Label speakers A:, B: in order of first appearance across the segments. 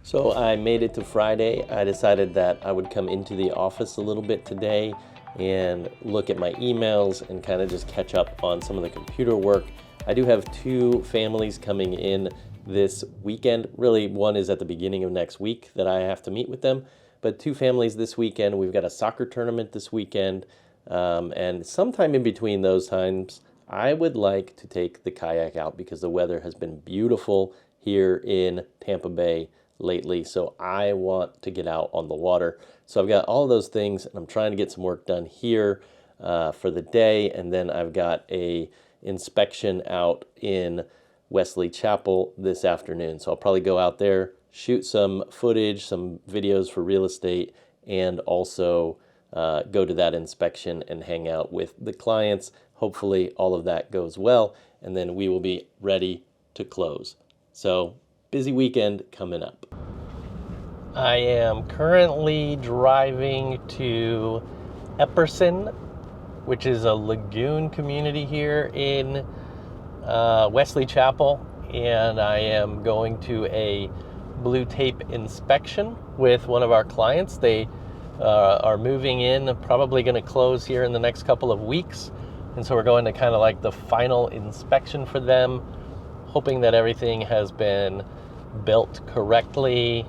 A: So I made it to Friday. I decided that I would come into the office a little bit today and look at my emails and kind of just catch up on some of the computer work. I do have two families coming in this weekend. Really, one is at the beginning of next week that I have to meet with them, but two families this weekend. We've got a soccer tournament this weekend, and sometime in between those times, I would like to take the kayak out because the weather has been beautiful here in Tampa Bay lately, so I want to get out on the water. So I've got all of those things, and I'm trying to get some work done here for the day, and then I've got a inspection out in Wesley Chapel this afternoon. So I'll probably go out there, shoot some footage, some videos for real estate, and also go to that inspection and hang out with the clients. Hopefully all of that goes well, and then we will be ready to close. So busy weekend coming up. I am currently driving to Epperson, which is a lagoon community here in Wesley Chapel, and I am going to a blue tape inspection with one of our clients. They are moving in, probably going to close here in the next couple of weeks, and so we're going to kind of like the final inspection for them, hoping that everything has been built correctly.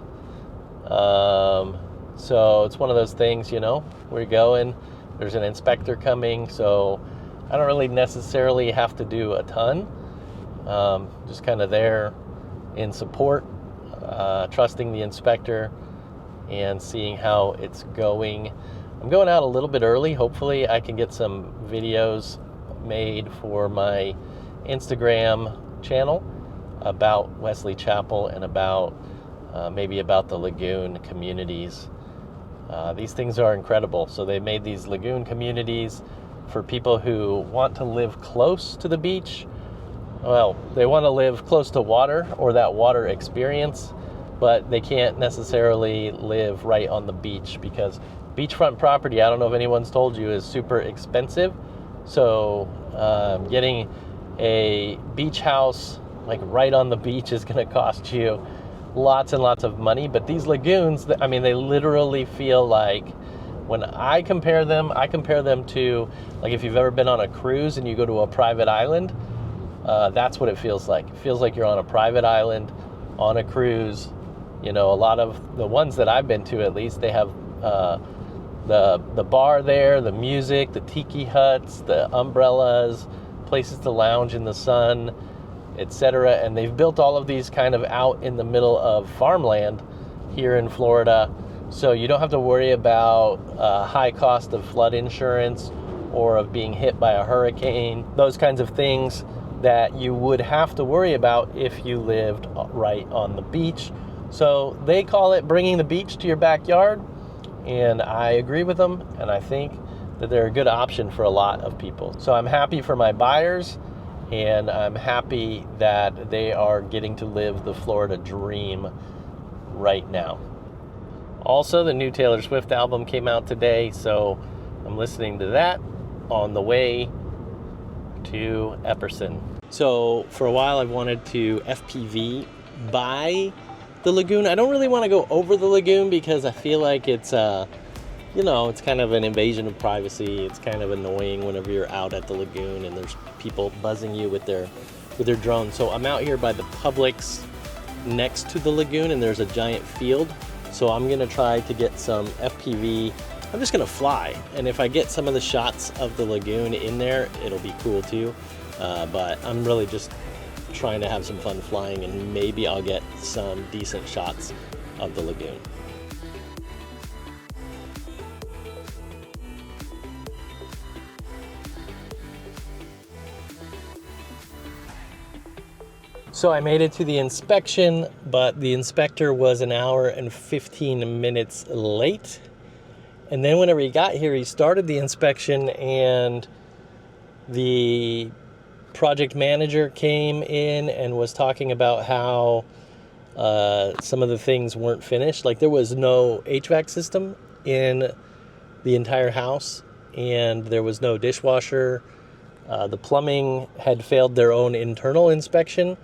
A: So it's one of those things, you know, we're going, there's an inspector coming, so I don't really necessarily have to do a ton. Just kind of there in support, trusting the inspector and seeing how it's going. I'm going out a little bit early. Hopefully I can get some videos made for my Instagram channel about Wesley Chapel and about maybe about the lagoon communities. These things are incredible. So they made these lagoon communities for people who want to live close to the beach. Well, they want to live close to water or that water experience, but they can't necessarily live right on the beach because beachfront property, I don't know if anyone's told you, is super expensive. So getting a beach house like right on the beach is going to cost you lots and lots of money. But these lagoons, I mean, they literally feel like, when I compare them to, like, if you've ever been on a cruise and you go to a private island, that's what it feels like. It feels like you're on a private island on a cruise. You know, a lot of the ones that I've been to, at least, they have the bar there, the music, the tiki huts, the umbrellas, places to lounge in the sun, etc. And they've built all of these kind of out in the middle of farmland here in Florida, so you don't have to worry about high cost of flood insurance or of being hit by a hurricane, those kinds of things that you would have to worry about if you lived right on the beach. So they call it bringing the beach to your backyard, and I agree with them, and I think that they're a good option for a lot of people. So I'm happy for my buyers, and I'm happy that they are getting to live the Florida dream right now. Also, the new Taylor Swift album came out today, so I'm listening to that on the way to Epperson. So for a while I've wanted to FPV by the lagoon. I don't really want to go over the lagoon because I feel like it's you know, it's kind of an invasion of privacy. It's kind of annoying whenever you're out at the lagoon and there's people buzzing you with their drone. So I'm out here by the Publix next to the lagoon, and there's a giant field. So I'm gonna try to get some FPV. I'm just gonna fly, and if I get some of the shots of the lagoon in there, it'll be cool too. But I'm really just trying to have some fun flying, and maybe I'll get some decent shots of the lagoon. So I made it to the inspection, but the inspector was an hour and 15 minutes late. And then whenever he got here, he started the inspection, and the project manager came in and was talking about how some of the things weren't finished. Like, there was no HVAC system in the entire house, and there was no dishwasher. The plumbing had failed their own internal inspection.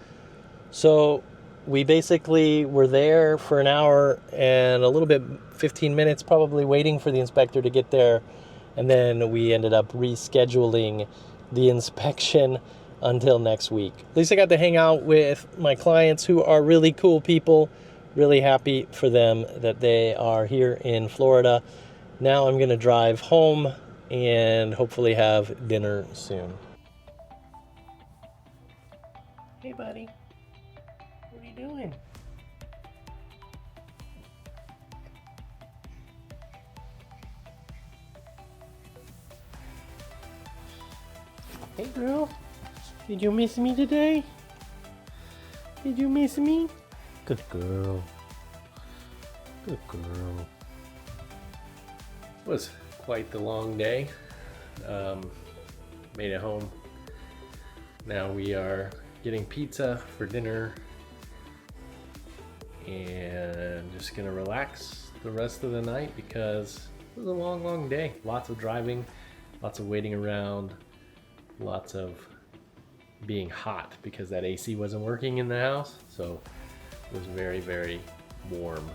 A: So we basically were there for an hour and a little bit, 15 minutes probably, waiting for the inspector to get there. And then we ended up rescheduling the inspection until next week. At least I got to hang out with my clients, who are really cool people. Really happy for them that they are here in Florida. Now I'm going to drive home and hopefully have dinner soon. Hey, buddy. What are you doing? Hey, girl. Did you miss me today? Did you miss me? Good girl. Good girl. It was quite the long day. Made it home. Now we are getting pizza for dinner and just gonna relax the rest of the night because it was a long day. Lots of driving, lots of waiting around, lots of being hot because that AC wasn't working in the house, so it was very warm.